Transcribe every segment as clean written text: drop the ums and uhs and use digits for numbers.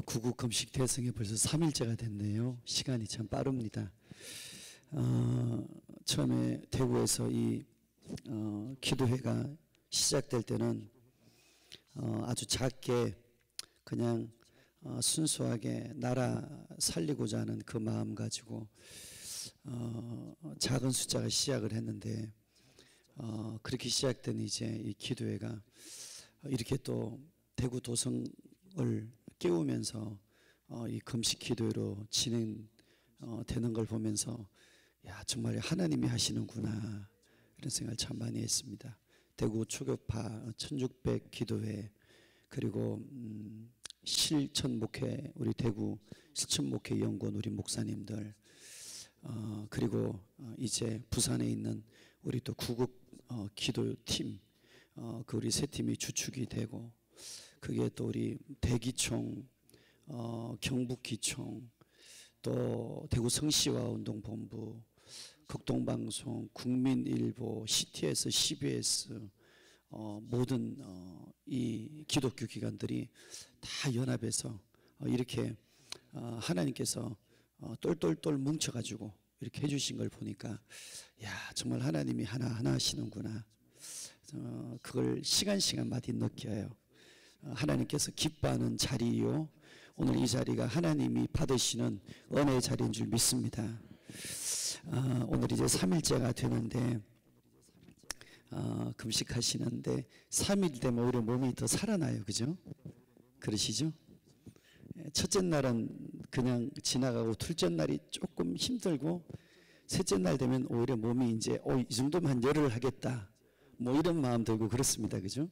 구국 금식 대성에 벌써 3일째가 됐네요. 시간이 참 빠릅니다. 처음에 대구에서 이 기도회가 시작될 때는 아주 작게 그냥 순수하게 나라 살리고자 하는 그 마음 가지고 작은 숫자가 시작을 했는데 그렇게 시작된 이제 이 기도회가 이렇게 또 대구 도성을 깨우면서 이 금식 기도회로 진행되는 걸 보면서 야, 정말 하나님이 하시는구나 이런 생각을 참 많이 했습니다. 대구 초교파 1600 기도회, 그리고 실천 목회, 우리 대구 실천 목회 연구원 우리 목사님들, 그리고 이제 부산에 있는 우리 또 구국 기도팀, 그 우리 세 팀이 주축이 되고, 그게 또 우리 대기총, 경북기총, 또 대구 성시와 운동본부, 극동방송, 국민일보, CTS, CBS, 모든 이 기독교 기관들이 다 연합해서 이렇게 하나님께서 똘똘똘 뭉쳐가지고 이렇게 해주신 걸 보니까 야, 정말 하나님이 하나하나 하시는구나. 그걸 시간마다 느껴요. 하나님께서 기뻐하는 자리요, 오늘 이 자리가 하나님이 받으시는 은혜의 자리인 줄 믿습니다. 오늘 이제 3일째가 되는데 금식하시는데 3일 되면 오히려 몸이 더 살아나요. 그죠? 그러시죠? 첫째 날은 그냥 지나가고 둘째 날이 조금 힘들고 셋째 날 되면 오히려 몸이 이제 이 정도면 한 열흘 하겠다 뭐 이런 마음 들고 그렇습니다. 그죠?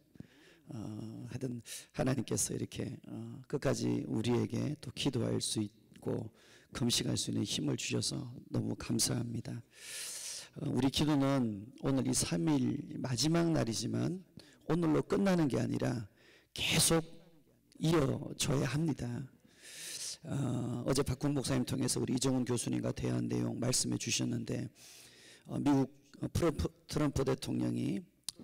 하여튼 하나님께서 이렇게 끝까지 우리에게 또 기도할 수 있고 금식할 수 있는 힘을 주셔서 너무 감사합니다. 우리 기도는 오늘 이 3일 마지막 날이지만 오늘로 끝나는 게 아니라 계속 이어져야 합니다. 어제 박군 목사님 통해서 우리 이정훈 교수님과 대화한 내용 말씀해 주셨는데, 미국 트럼프 대통령이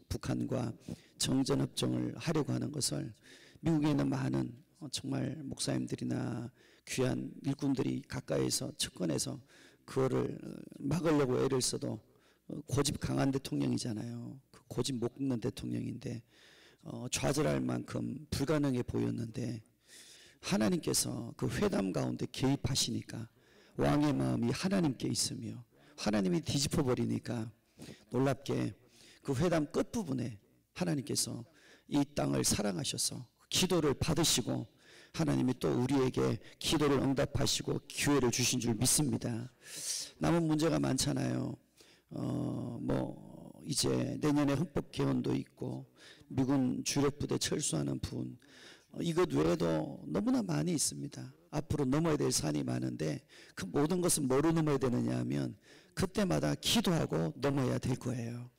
북한과 정전협정을 하려고 하는 것을 미국에 있는 많은 정말 목사님들이나 귀한 일꾼들이 가까이서 접근해서 그거를 막으려고 애를 써도 고집 강한 대통령이잖아요. 그 고집 못 꺾는 대통령인데 좌절할 만큼 불가능해 보였는데 하나님께서 그 회담 가운데 개입하시니까 왕의 마음이 하나님께 있으며 하나님이 뒤집어 버리니까 놀랍게 그 회담 끝부분에 하나님께서 이 땅을 사랑하셔서 기도를 받으시고 하나님이 또 우리에게 기도를 응답하시고 기회를 주신 줄 믿습니다. 남은 문제가 많잖아요. 이제 내년에 헌법 개헌도 있고 미군 주력 부대 철수하는 부분, 이것 외에도 너무나 많이 있습니다. 앞으로 넘어야 될 산이 많은데 그 모든 것은 뭐로 넘어야 되느냐 하면 그때마다 기도하고 넘어야 될 거예요.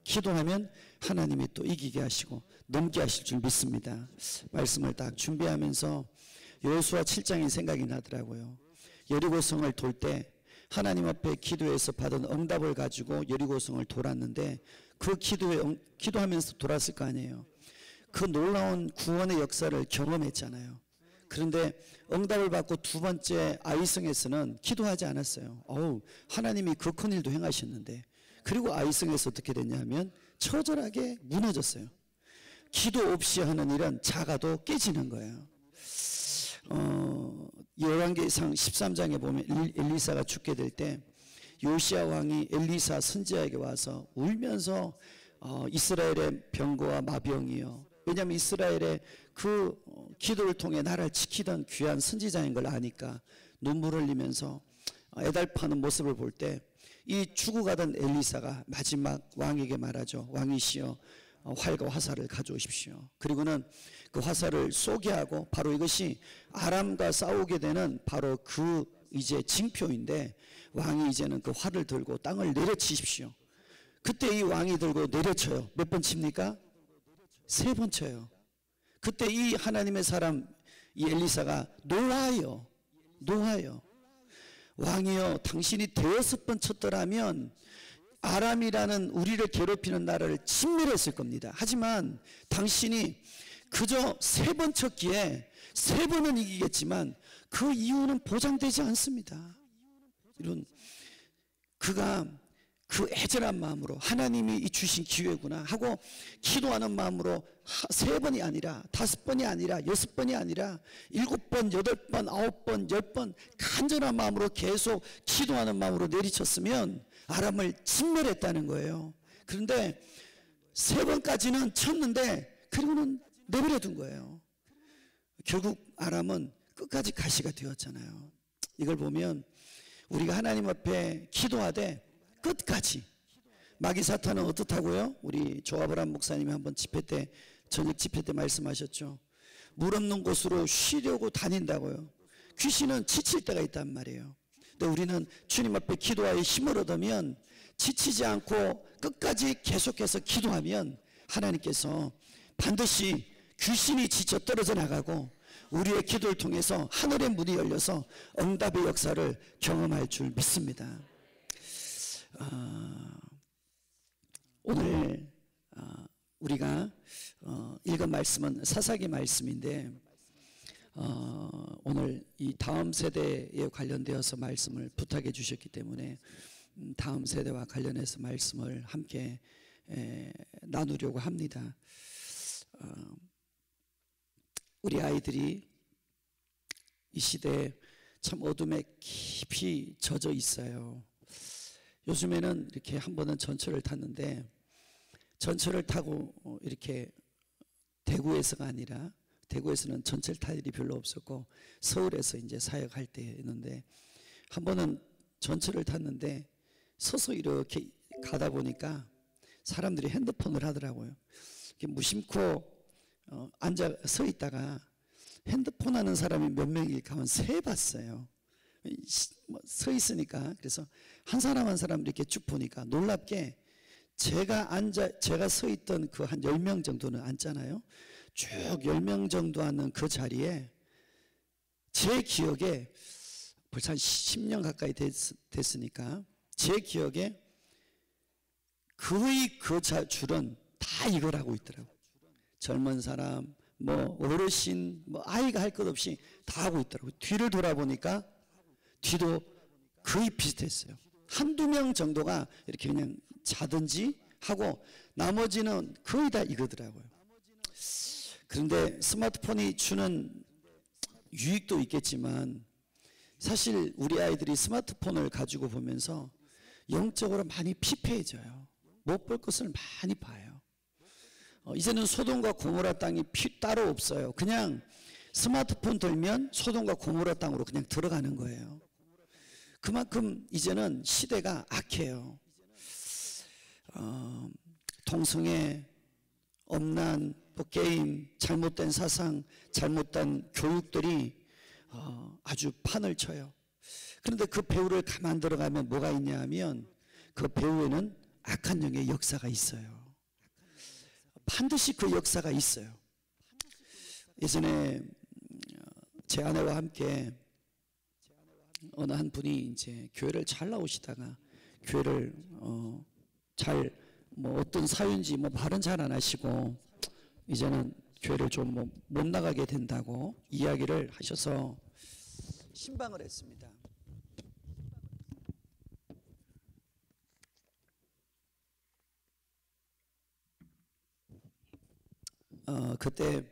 기도하면 하나님이 또 이기게 하시고 넘게 하실 줄 믿습니다. 말씀을 딱 준비하면서 여호수아 7장이 생각이 나더라고요. 여리고성을 돌 때 하나님 앞에 기도해서 받은 응답을 가지고 여리고성을 돌았는데 그 기도하면서 돌았을 거 아니에요. 그 놀라운 구원의 역사를 경험했잖아요. 그런데 응답을 받고 두 번째 아이성에서는 기도하지 않았어요. 하나님이 그 큰 일도 행하셨는데, 그리고 아이성에서 어떻게 됐냐면 처절하게 무너졌어요. 기도 없이 하는 일은 작아도 깨지는 거예요. 열왕기상 13장에 보면 엘리사가 죽게 될 때 요시야 왕이 엘리사 선지자에게 와서 울면서 이스라엘의 병거와 마병이요, 왜냐하면 이스라엘의 그 기도를 통해 나라를 지키던 귀한 선지자인 걸 아니까 눈물 흘리면서 애달파는 모습을 볼 때 이 죽어가던 엘리사가 마지막 왕에게 말하죠. 왕이시여, 활과 화살을 가져오십시오. 그리고는 그 화살을 쏘게 하고, 바로 이것이 아람과 싸우게 되는 바로 그 이제 징표인데, 왕이 이제는 그 활을 들고 땅을 내려치십시오. 그때 이 왕이 들고 내려쳐요. 몇 번 칩니까? 3번 쳐요. 그때 이 하나님의 사람 이 엘리사가 놓아요. 왕이여, 당신이 5번 쳤더라면 아람이라는 우리를 괴롭히는 나라를 침멸했을 겁니다. 하지만 당신이 그저 3번 쳤기에 3번은 이기겠지만 그 이유는 보장되지 않습니다. 이런 그가 그 애절한 마음으로 하나님이 주신 기회구나 하고 기도하는 마음으로 3번이 아니라 5번이 아니라 6번이 아니라 7번, 8번, 9번, 10번 간절한 마음으로 계속 기도하는 마음으로 내리쳤으면 아람을 진멸했다는 거예요. 그런데 3번까지는 쳤는데 그리고는 내버려 둔 거예요. 결국 아람은 끝까지 가시가 되었잖아요. 이걸 보면 우리가 하나님 앞에 기도하되 끝까지, 마귀 사탄은 어떻다고요? 우리 조아브람 목사님이 한번 집회 때, 저녁 집회 때 말씀하셨죠. 물 없는 곳으로 쉬려고 다닌다고요. 귀신은 지칠 때가 있단 말이에요. 근데 우리는 주님 앞에 기도하여 힘을 얻으면 지치지 않고 끝까지 계속해서 기도하면 하나님께서 반드시 귀신이 지쳐 떨어져 나가고 우리의 기도를 통해서 하늘의 문이 열려서 응답의 역사를 경험할 줄 믿습니다. 오늘 우리가 읽은 말씀은 사사기 말씀인데 오늘 이 다음 세대에 관련되어서 말씀을 부탁해 주셨기 때문에 다음 세대와 관련해서 말씀을 함께 나누려고 합니다. 우리 아이들이 이 시대에 참 어둠에 깊이 젖어 있어요. 요즘에는 이렇게 한 번은 전철을 탔는데 전철을 타고 이렇게 대구에서가 아니라 대구에서는 전철 탈 일이 별로 없었고 서울에서 이제 사역할 때였는데 한 번은 전철을 탔는데 서서 이렇게 가다 보니까 사람들이 핸드폰을 하더라고요. 이렇게 무심코 앉아 서 있다가 핸드폰 하는 사람이 몇 명일까 하면 세 봤어요. 서 있으니까. 그래서 한 사람 한 사람 이렇게 쭉 보니까 놀랍게 제가 서 있던 그 한 10명 정도는 앉잖아요. 쭉 10명 정도 앉는 그 자리에 제 기억에 벌써 한 10년 가까이 됐으니까 제 기억에 거의 그 줄은 다 이걸 하고 있더라고요. 젊은 사람, 뭐 어르신, 뭐 아이가 할 것 없이 다 하고 있더라고요. 뒤를 돌아보니까 뒤도 거의 비슷했어요. 한두 명 정도가 이렇게 그냥 자든지 하고 나머지는 거의 다 이거더라고요. 그런데 스마트폰이 주는 유익도 있겠지만 사실 우리 아이들이 스마트폰을 가지고 보면서 영적으로 많이 피폐해져요. 못 볼 것을 많이 봐요. 이제는 소돔과 고모라 땅이 따로 없어요. 그냥 스마트폰 들면 소돔과 고모라 땅으로 그냥 들어가는 거예요. 그만큼 이제는 시대가 악해요. 동성애, 엄난, 게임, 잘못된 사상, 잘못된 교육들이 아주 판을 쳐요. 그런데 그 배후를 가만 들어가면 뭐가 있냐 하면 그 배후에는 악한 영의 역사가 있어요. 반드시 그 역사가 있어요. 예전에 제 아내와 함께 어느 한 분이 이제 교회를 잘 나오시다가 교회를 잘 뭐 어떤 사유인지 뭐 말은 잘 안 하시고 이제는 교회를 좀 뭐 못 나가게 된다고 이야기를 하셔서 신방을 했습니다. 그때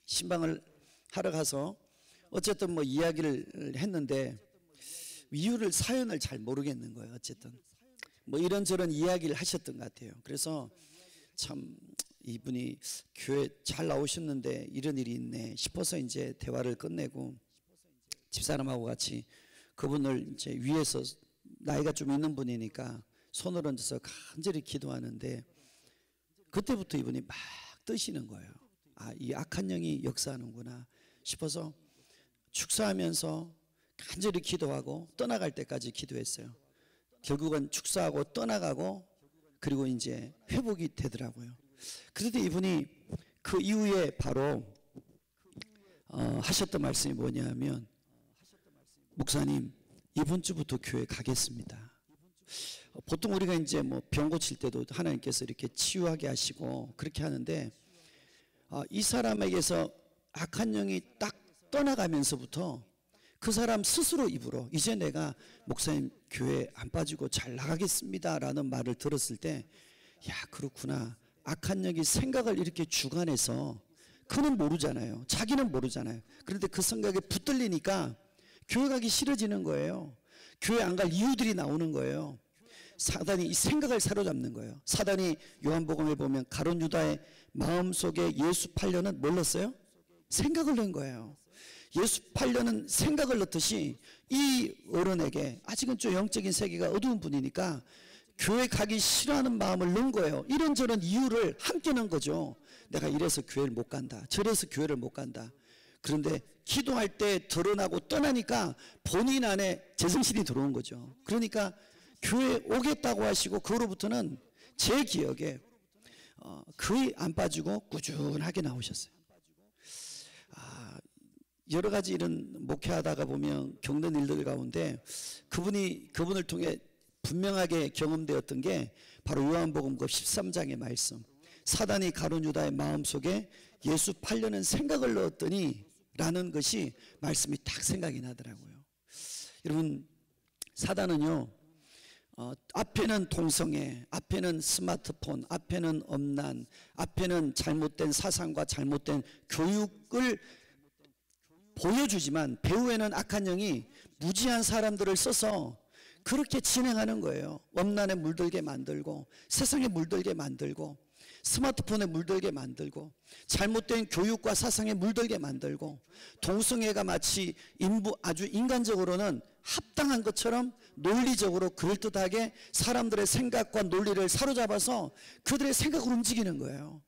신방을 하러 가서 어쨌든 뭐 이야기를 했는데 이유를 사연을 잘 모르겠는 거예요. 어쨌든 뭐 이런저런 이야기를 하셨던 것 같아요. 그래서 참 이분이 교회 잘 나오셨는데 이런 일이 있네 싶어서 이제 대화를 끝내고 집사람하고 같이 그분을 이제 위에서 나이가 좀 있는 분이니까 손을 얹어서 간절히 기도하는데 그때부터 이분이 막 뜨시는 거예요. 아, 이 악한 영이 역사하는구나 싶어서 축사하면서 간절히 기도하고 떠나갈 때까지 기도했어요. 결국은 축사하고 떠나가고 그리고 이제 회복이 되더라고요. 그런데 이분이 그 이후에 바로 하셨던 말씀이 뭐냐면 목사님 이번 주부터 교회 가겠습니다. 보통 우리가 이제 뭐 병 고칠 때도 하나님께서 이렇게 치유하게 하시고 그렇게 하는데 이 사람에게서 악한 영이 딱 떠나가면서부터 그 사람 스스로 입으로 이제 내가 목사님 교회 안 빠지고 잘 나가겠습니다 라는 말을 들었을 때, 야, 그렇구나. 악한 영이 생각을 이렇게 주관해서, 그는 모르잖아요. 자기는 모르잖아요. 그런데 그 생각에 붙들리니까 교회 가기 싫어지는 거예요. 교회 안 갈 이유들이 나오는 거예요. 사단이 이 생각을 사로잡는 거예요. 사단이 요한복음에 보면 가룟 유다의 마음속에 예수 팔려는 뭘 넣었어요? 생각을 넣은 거예요. 예수 팔려는 생각을 넣듯이 이 어른에게, 아직은 좀 영적인 세계가 어두운 분이니까 교회 가기 싫어하는 마음을 넣은 거예요. 이런저런 이유를 함께 넣은 거죠. 내가 이래서 교회를 못 간다, 저래서 교회를 못 간다. 그런데 기도할 때 드러나고 떠나니까 본인 안에 제정신이 들어온 거죠. 그러니까 교회 오겠다고 하시고 그로부터는 제 기억에 거의 안 빠지고 꾸준하게 나오셨어요. 여러 가지 이런 목회하다가 보면 겪는 일들 가운데 그분을 통해 분명하게 경험되었던 게 바로 요한복음 그 13장의 말씀, 사단이 가룟 유다의 마음속에 예수 팔려는 생각을 넣었더니 라는 것이 말씀이 딱 생각이 나더라고요. 여러분, 사단은요, 앞에는 동성애, 앞에는 스마트폰, 앞에는 엄난, 앞에는 잘못된 사상과 잘못된 교육을 보여주지만 배후에는 악한 영이 무지한 사람들을 써서 그렇게 진행하는 거예요. 엄난에 물들게 만들고, 세상에 물들게 만들고, 스마트폰에 물들게 만들고, 잘못된 교육과 사상에 물들게 만들고, 동성애가 마치 아주 인간적으로는 합당한 것처럼 논리적으로 그럴듯하게 사람들의 생각과 논리를 사로잡아서 그들의 생각을 움직이는 거예요.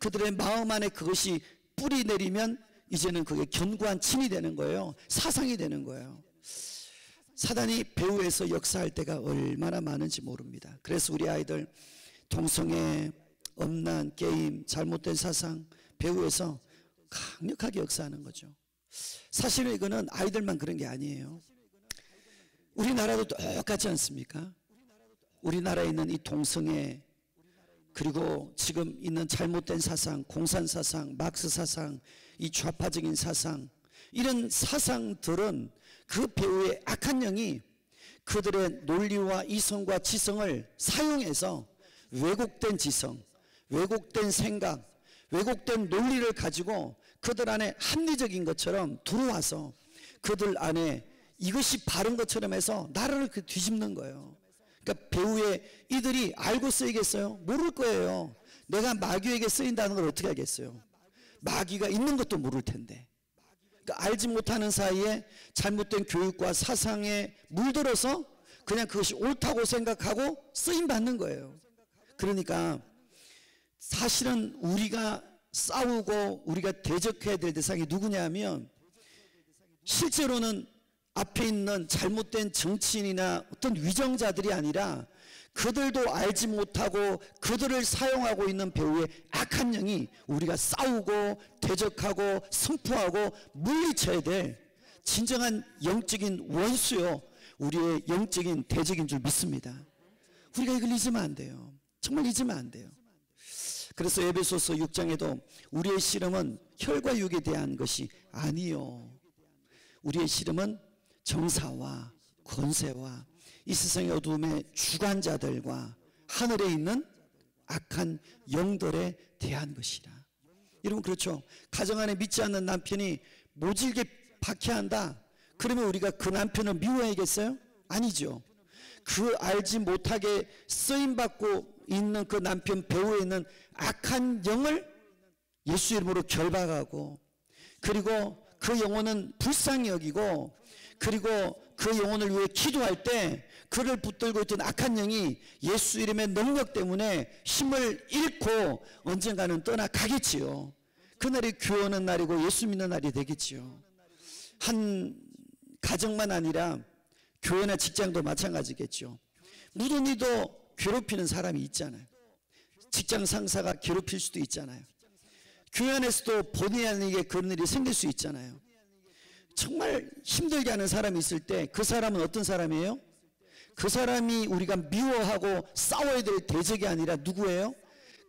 그들의 마음 안에 그것이 뿌리 내리면 이제는 그게 견고한 진이 되는 거예요. 사상이 되는 거예요. 사단이 배후에서 역사할 때가 얼마나 많은지 모릅니다. 그래서 우리 아이들 동성애, 엄난, 게임, 잘못된 사상 배후에서 강력하게 역사하는 거죠. 사실은 이거는 아이들만 그런 게 아니에요. 우리나라도 똑같지 않습니까? 우리나라에 있는 이 동성애, 그리고 지금 있는 잘못된 사상, 공산 사상, 막스 사상, 이 좌파적인 사상, 이런 사상들은 그 배후의 악한 영이 그들의 논리와 이성과 지성을 사용해서 왜곡된 지성, 왜곡된 생각, 왜곡된 논리를 가지고 그들 안에 합리적인 것처럼 들어와서 그들 안에 이것이 바른 것처럼 해서 나라를 뒤집는 거예요. 그러니까 배후에 이들이 알고 쓰이겠어요? 모를 거예요. 내가 마귀에게 쓰인다는 걸 어떻게 알겠어요? 마귀가 있는 것도 모를 텐데. 그러니까 알지 못하는 사이에 잘못된 교육과 사상에 물들어서 그냥 그것이 옳다고 생각하고 쓰임받는 거예요. 그러니까 사실은 우리가 싸우고 우리가 대적해야 될 대상이 누구냐 하면, 실제로는 앞에 있는 잘못된 정치인이나 어떤 위정자들이 아니라 그들도 알지 못하고 그들을 사용하고 있는 배후의 악한 영이 우리가 싸우고 대적하고 승부하고 물리쳐야 될 진정한 영적인 원수요, 우리의 영적인 대적인 줄 믿습니다. 우리가 이걸 잊으면 안 돼요. 정말 잊으면 안 돼요. 그래서 에베소서 6장에도 우리의 씨름은 혈과 육에 대한 것이 아니요, 우리의 씨름은 정사와 권세와 이 세상의 어두움의 주관자들과 하늘에 있는 악한 영들에 대한 것이라. 여러분, 그렇죠? 가정 안에 믿지 않는 남편이 모질게 박해한다, 그러면 우리가 그 남편을 미워해야겠어요? 아니죠. 그 알지 못하게 쓰임받고 있는 그 남편 배후에 있는 악한 영을 예수 이름으로 결박하고, 그리고 그 영혼은 불쌍히 여기고, 그리고 그 영혼을 위해 기도할 때 그를 붙들고 있던 악한 영이 예수 이름의 능력 때문에 힘을 잃고 언젠가는 떠나가겠지요. 그날이 교회하는 날이고 예수 믿는 날이 되겠지요. 한 가정만 아니라 교회나 직장도 마찬가지겠죠. 무던히도 괴롭히는 사람이 있잖아요. 직장 상사가 괴롭힐 수도 있잖아요. 교회 안에서도 본의 아니게 그런 일이 생길 수 있잖아요. 정말 힘들게 하는 사람이 있을 때 그 사람은 어떤 사람이에요? 그 사람이 우리가 미워하고 싸워야 될 대적이 아니라 누구예요?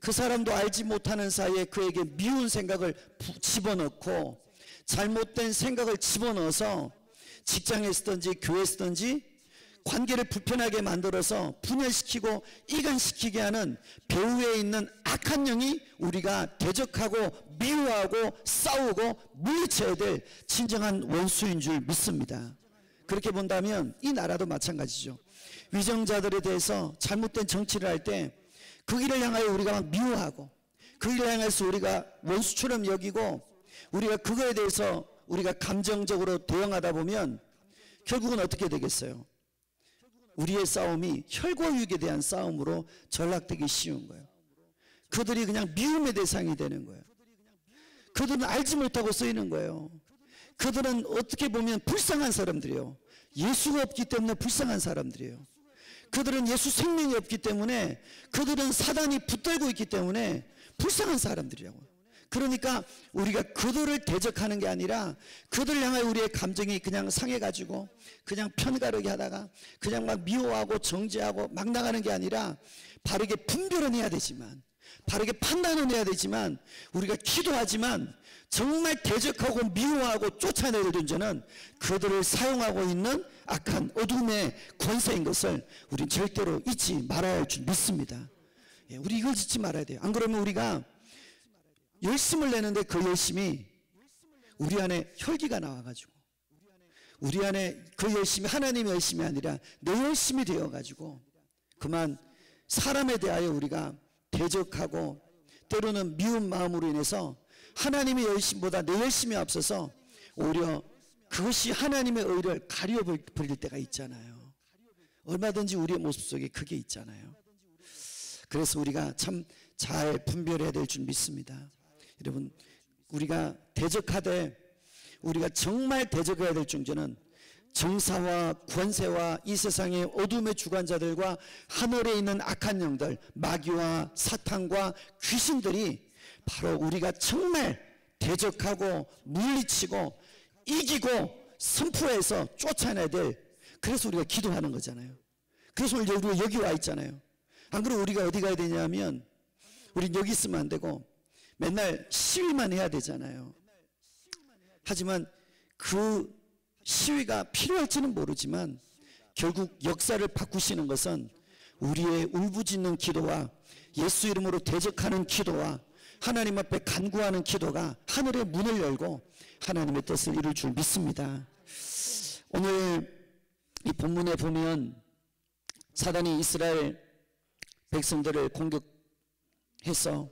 그 사람도 알지 못하는 사이에 그에게 미운 생각을 집어넣고 잘못된 생각을 집어넣어서 직장에 쓰든지 교회에 쓰든지 관계를 불편하게 만들어서 분열시키고 이간시키게 하는 배후에 있는 악한 영이 우리가 대적하고 미워하고 싸우고 물리쳐야 될 진정한 원수인 줄 믿습니다. 그렇게 본다면 이 나라도 마찬가지죠. 위정자들에 대해서 잘못된 정치를 할 때 그 길을 향하여 우리가 막 미워하고 그 길을 향해서 우리가 원수처럼 여기고 우리가 그거에 대해서 우리가 감정적으로 대응하다 보면 결국은 어떻게 되겠어요? 우리의 싸움이 혈과육에 대한 싸움으로 전락되기 쉬운 거예요. 그들이 그냥 미움의 대상이 되는 거예요. 그들은 알지 못하고 쓰이는 거예요. 그들은 어떻게 보면 불쌍한 사람들이에요. 예수가 없기 때문에 불쌍한 사람들이에요. 그들은 예수 생명이 없기 때문에, 그들은 사단이 붙들고 있기 때문에 불쌍한 사람들이라고요. 그러니까 우리가 그들을 대적하는 게 아니라 그들을 향하여 우리의 감정이 그냥 상해가지고 그냥 편가르게 하다가 그냥 막 미워하고 정죄하고 막 나가는 게 아니라 바르게 분별은 해야 되지만, 바르게 판단은 해야 되지만, 우리가 기도하지만 정말 대적하고 미워하고 쫓아내는 존재는 그들을 사용하고 있는 악한 어둠의 권세인 것을 우리는 절대로 잊지 말아야 할 줄 믿습니다. 예, 우리 이걸 잊지 말아야 돼요. 안 그러면 우리가 열심을 내는데 그 열심이 우리 안에 혈기가 나와가지고, 우리 안에 그 열심이 하나님의 열심이 아니라 내 열심이 되어가지고 그만 사람에 대하여 우리가 대적하고 때로는 미운 마음으로 인해서 하나님의 열심보다 내 열심이 앞서서 오히려 그것이 하나님의 의를 가려버릴 때가 있잖아요. 얼마든지 우리의 모습 속에 그게 있잖아요. 그래서 우리가 참 잘 분별해야 될 줄 믿습니다. 여러분, 우리가 대적하되 우리가 정말 대적해야 될 존재는 정사와 권세와 이 세상의 어둠의 주관자들과 하늘에 있는 악한 영들, 마귀와 사탄과 귀신들이 바로 우리가 정말 대적하고 물리치고 이기고 선포해서 쫓아내야 될, 그래서 우리가 기도하는 거잖아요. 그래서 오늘 우리가 여기 와 있잖아요. 안 그러면 우리가 어디 가야 되냐면 우린 여기 있으면 안 되고 맨날 시위만 해야 되잖아요. 하지만 그 시위가 필요할지는 모르지만 결국 역사를 바꾸시는 것은 우리의 울부짖는 기도와 예수 이름으로 대적하는 기도와 하나님 앞에 간구하는 기도가 하늘의 문을 열고 하나님의 뜻을 이룰 줄 믿습니다. 오늘 이 본문에 보면 사단이 이스라엘 백성들을 공격해서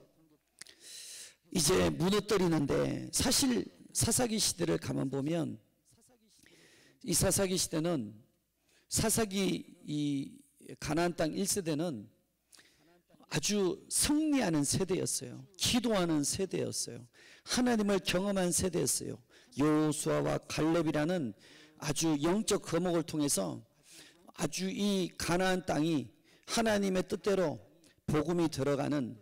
이제 무너뜨리는데, 사실 사사기 시대를 가만 보면 이 사사기 시대는 사사기 이 가나안 땅 1세대는 아주 승리하는 세대였어요. 기도하는 세대였어요. 하나님을 경험한 세대였어요. 여호수아와 갈렙이라는 아주 영적 거목을 통해서 아주 이 가나안 땅이 하나님의 뜻대로 복음이 들어가는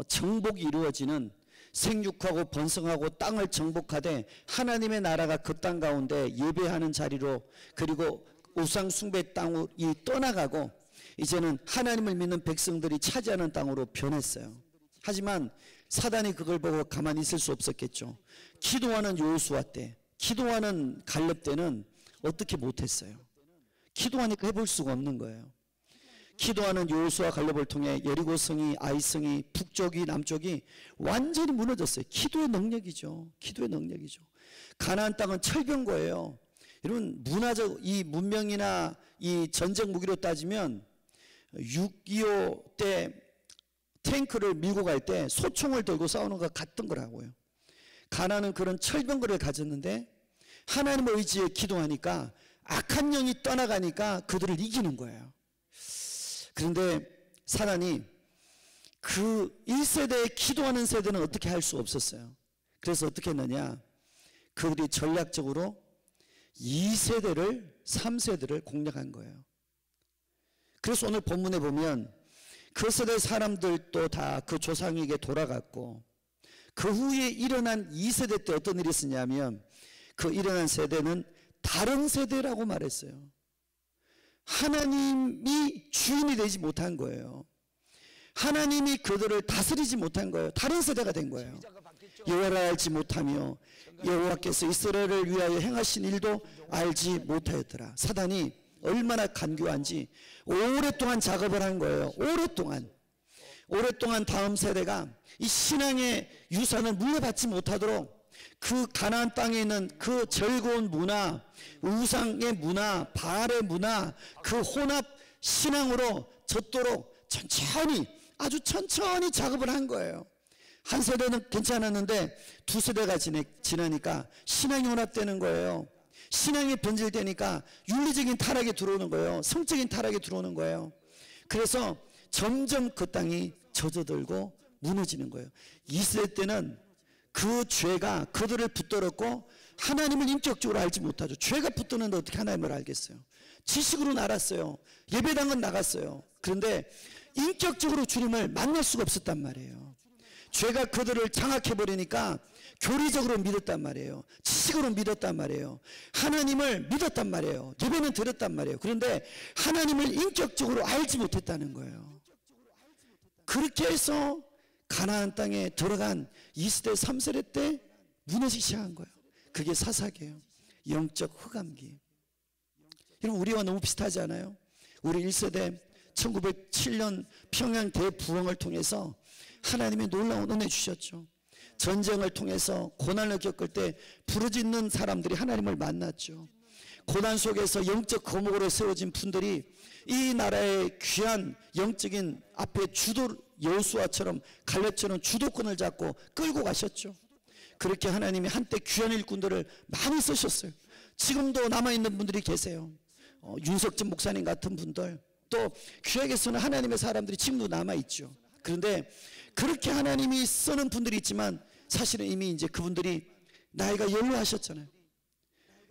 정복이 이루어지는, 생육하고 번성하고 땅을 정복하되 하나님의 나라가 그 땅 가운데 예배하는 자리로, 그리고 우상 숭배 땅이 떠나가고 이제는 하나님을 믿는 백성들이 차지하는 땅으로 변했어요. 하지만 사단이 그걸 보고 가만히 있을 수 없었겠죠. 기도하는 여호수아 때, 기도하는 갈렙 때는 어떻게 못했어요. 기도하니까 해볼 수가 없는 거예요. 기도하는 여호수아 갈렙을 통해 여리고성이, 아이성이, 북쪽이, 남쪽이 완전히 무너졌어요. 기도의 능력이죠. 기도의 능력이죠. 가나안 땅은 철병거예요. 여러분, 문화적 이 문명이나 이 전쟁 무기로 따지면 6.25 때 탱크를 밀고 갈 때 소총을 들고 싸우는 것 같은 거라고요. 가나안은 그런 철병거를 가졌는데 하나님의 의지에 기도하니까 악한 영이 떠나가니까 그들을 이기는 거예요. 그런데 사단이 그 1세대에 기도하는 세대는 어떻게 할 수 없었어요. 그래서 어떻게 했느냐, 그들이 전략적으로 2세대를 3세대를 공략한 거예요. 그래서 오늘 본문에 보면 그 세대 사람들도 다 그 조상에게 돌아갔고, 그 후에 일어난 2세대 때 어떤 일이 있었냐면 그 일어난 세대는 다른 세대라고 말했어요. 하나님이 주인이 되지 못한 거예요. 하나님이 그들을 다스리지 못한 거예요. 다른 세대가 된 거예요. 여호와를 알지 못하며 여호와께서 이스라엘을 위하여 행하신 일도 알지 못하였더라. 사단이 얼마나 간교한지 오랫동안 작업을 한 거예요. 오랫동안 다음 세대가 이 신앙의 유산을 물려받지 못하도록 그 가나안 땅에 있는 그 즐거운 문화, 우상의 문화, 바알의 문화, 그 혼합 신앙으로 젖도록 천천히, 아주 천천히 작업을 한 거예요. 한 세대는 괜찮았는데 두 세대가 지나니까 신앙이 혼합되는 거예요. 신앙이 변질되니까 윤리적인 타락이 들어오는 거예요. 성적인 타락이 들어오는 거예요. 그래서 점점 그 땅이 젖어들고 무너지는 거예요. 2세대 때는 그 죄가 그들을 붙들었고 하나님을 인격적으로 알지 못하죠. 죄가 붙드는데 어떻게 하나님을 알겠어요? 지식으로는 알았어요. 예배당은 나갔어요. 그런데 인격적으로 주님을 만날 수가 없었단 말이에요. 죄가 그들을 장악해버리니까 교리적으로 믿었단 말이에요. 지식으로 믿었단 말이에요. 하나님을 믿었단 말이에요. 예배는 드렸단 말이에요. 그런데 하나님을 인격적으로 알지 못했다는 거예요. 그렇게 해서 가나안 땅에 들어간 2세대 3세대 때 무너지기 시작한 거예요. 그게 사사기예요. 영적 흑암기. 여러분, 우리와 너무 비슷하지 않아요? 우리 1세대 1907년 평양 대부흥을 통해서 하나님이 놀라운 은혜 주셨죠. 전쟁을 통해서 고난을 겪을 때 부르짖는 사람들이 하나님을 만났죠. 고난 속에서 영적 거목으로 세워진 분들이 이 나라의 귀한 영적인 앞에 여호수아처럼 갈렙처럼 주도권을 잡고 끌고 가셨죠. 그렇게 하나님이 한때 귀한 일꾼들을 많이 쓰셨어요. 지금도 남아있는 분들이 계세요. 윤석진 목사님 같은 분들, 또 귀하게 쓰는 하나님의 사람들이 지금도 남아있죠. 그런데 그렇게 하나님이 쓰는 분들이 있지만 사실은 이미 이제 그분들이 나이가 연로하셨잖아요.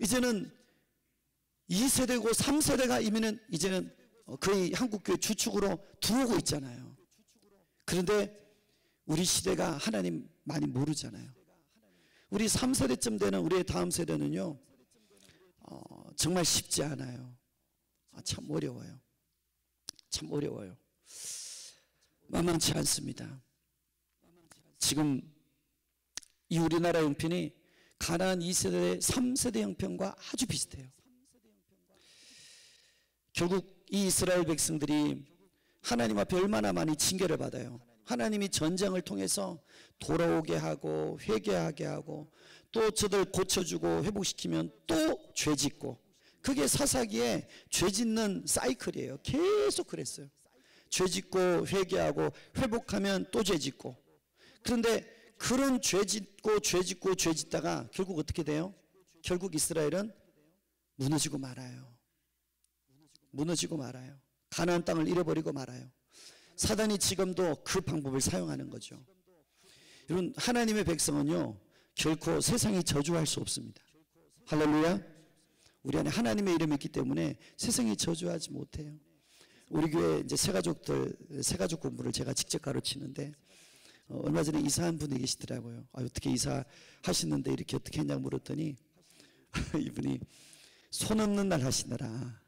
이제는 2세대고 3세대가 이제는 거의 한국교회 주축으로 들어오고 있잖아요. 그런데 우리 시대가 하나님 많이 모르잖아요. 우리 3세대쯤 되는 우리의 다음 세대는요, 정말 쉽지 않아요. 참 어려워요. 참 어려워요. 만만치 않습니다. 지금 이 우리나라 형편이 가나안 2세대, 3세대 형편과 아주 비슷해요. 결국 이 이스라엘 백성들이 하나님 앞에 얼마나 많이 징계를 받아요. 하나님이 전쟁을 통해서 돌아오게 하고 회개하게 하고 또 저들 고쳐주고 회복시키면 또 죄짓고, 그게 사사기에 죄짓는 사이클이에요. 계속 그랬어요. 죄짓고 회개하고 회복하면 또 죄짓고. 그런데 그런 죄짓다가 결국 어떻게 돼요? 결국 이스라엘은 무너지고 말아요. 무너지고 말아요. 가나안 땅을 잃어버리고 말아요. 사단이 지금도 그 방법을 사용하는 거죠. 여러분, 하나님의 백성은요, 결코 세상이 저주할 수 없습니다. 할렐루야. 우리 안에 하나님의 이름이 있기 때문에 세상이 저주하지 못해요. 우리 교회 이제 새가족 공부를 제가 직접 가르치는데, 얼마 전에 이사한 분이 계시더라고요. 어떻게 이사하시는데 이렇게 어떻게 했냐고 물었더니 이분이 손 없는 날 하시느라.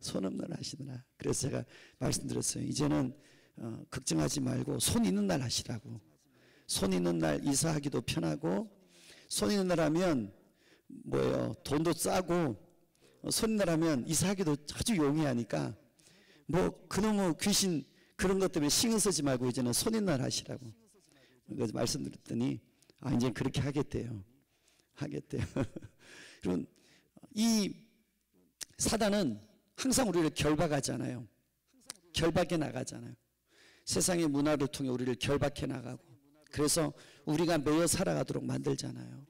손 없는 날 하시느라. 그래서 제가 말씀드렸어요. 이제는 걱정하지 말고 손 있는 날 하시라고. 손 있는 날 이사하기도 편하고, 손 있는 날 하면 돈도 싸고, 손 있는 날 하면 이사하기도 아주 용이하니까 그놈의 귀신 그런 것 때문에 신경 쓰지 말고 이제는 손 있는 날 하시라고. 그래서 말씀드렸더니 이제 그렇게 하겠대요. 그럼 이 사단은 항상 우리를 결박하잖아요. 결박해 나가잖아요. 세상의 문화를 통해 우리를 결박해 나가고, 그래서 우리가 매여 살아가도록 만들잖아요.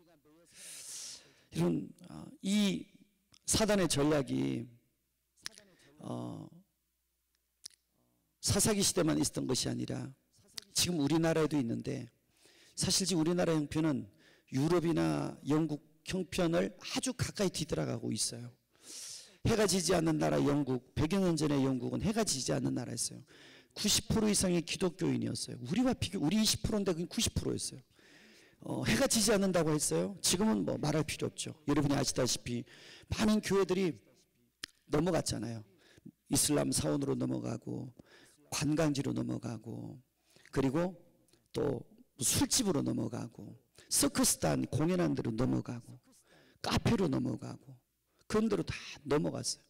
이런 이 사단의 전략이 사사기 시대만 있었던 것이 아니라 지금 우리나라에도 있는데, 사실 지금 우리나라 형편은 유럽이나 영국 형편을 아주 가까이 뒤돌아가고 있어요. 해가 지지 않는 나라 영국, 100여 년 전에 영국은 해가 지지 않는 나라였어요. 90% 이상의 기독교인이었어요. 우리와 우리 20%인데 그게 90%였어요. 해가 지지 않는다고 했어요. 지금은 말할 필요 없죠. 여러분이 아시다시피 많은 교회들이 넘어갔잖아요. 이슬람 사원으로 넘어가고, 관광지로 넘어가고, 그리고 또 술집으로 넘어가고, 서커스단 공연한 데로 넘어가고, 카페로 넘어가고, 그런 데로 다 넘어갔어요.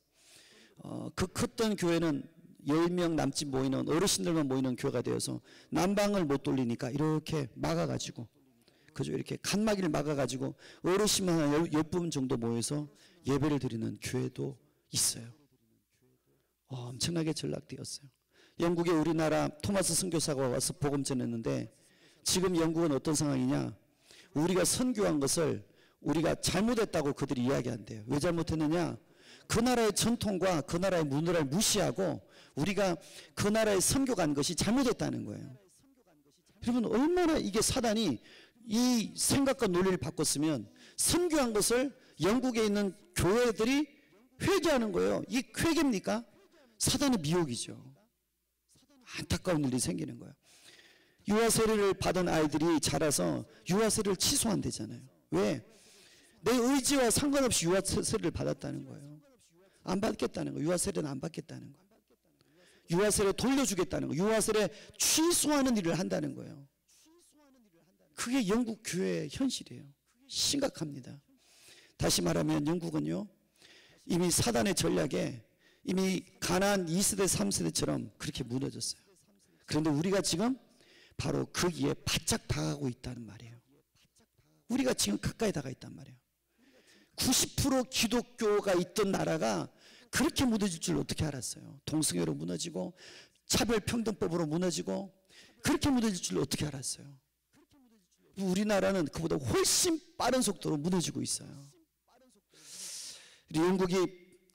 그 컸던 교회는 10명 남짓 모이는, 어르신들만 모이는 교회가 되어서 난방을 못 돌리니까 이렇게 막아가지고, 그죠? 이렇게 칸막이를 막아가지고 어르신만 한 10분 정도 모여서 예배를 드리는 교회도 있어요. 엄청나게 전락되었어요. 영국에 우리나라 토마스 선교사가 와서 복음 전했는데, 지금 영국은 어떤 상황이냐? 우리가 선교한 것을 우리가 잘못했다고 그들이 이야기한대요. 왜 잘못했느냐? 그 나라의 전통과 그 나라의 문화를 무시하고 우리가 그 나라에 선교 간 것이 잘못했다는 거예요. 여러분, 얼마나 이게 사단이 이 생각과 논리를 바꿨으면 선교한 것을 영국에 있는 교회들이 회개하는 거예요. 이 회개입니까? 사단의 미혹이죠. 안타까운 일이 생기는 거예요. 유아세례를 받은 아이들이 자라서 유아세례를 취소한대잖아요. 왜? 내 의지와 상관없이 유아세례를 받았다는 거예요. 안 받겠다는 거예요. 유아세례는 안 받겠다는 거예요. 유아세례 돌려주겠다는 거예요. 유아세례 취소하는 일을 한다는 거예요. 그게 영국 교회의 현실이에요. 심각합니다. 다시 말하면 영국은요, 이미 사단의 전략에 이미 가나안 2세대 3세대처럼 그렇게 무너졌어요. 그런데 우리가 지금 바로 거기에 바짝 다가가고 있다는 말이에요. 우리가 지금 가까이 다가 있단 말이에요. 90% 기독교가 있던 나라가 그렇게 무너질 줄 어떻게 알았어요? 동성애로 무너지고 차별평등법으로 무너지고 그렇게 무너질 줄 어떻게 알았어요? 우리나라는 그보다 훨씬 빠른 속도로 무너지고 있어요. 영국이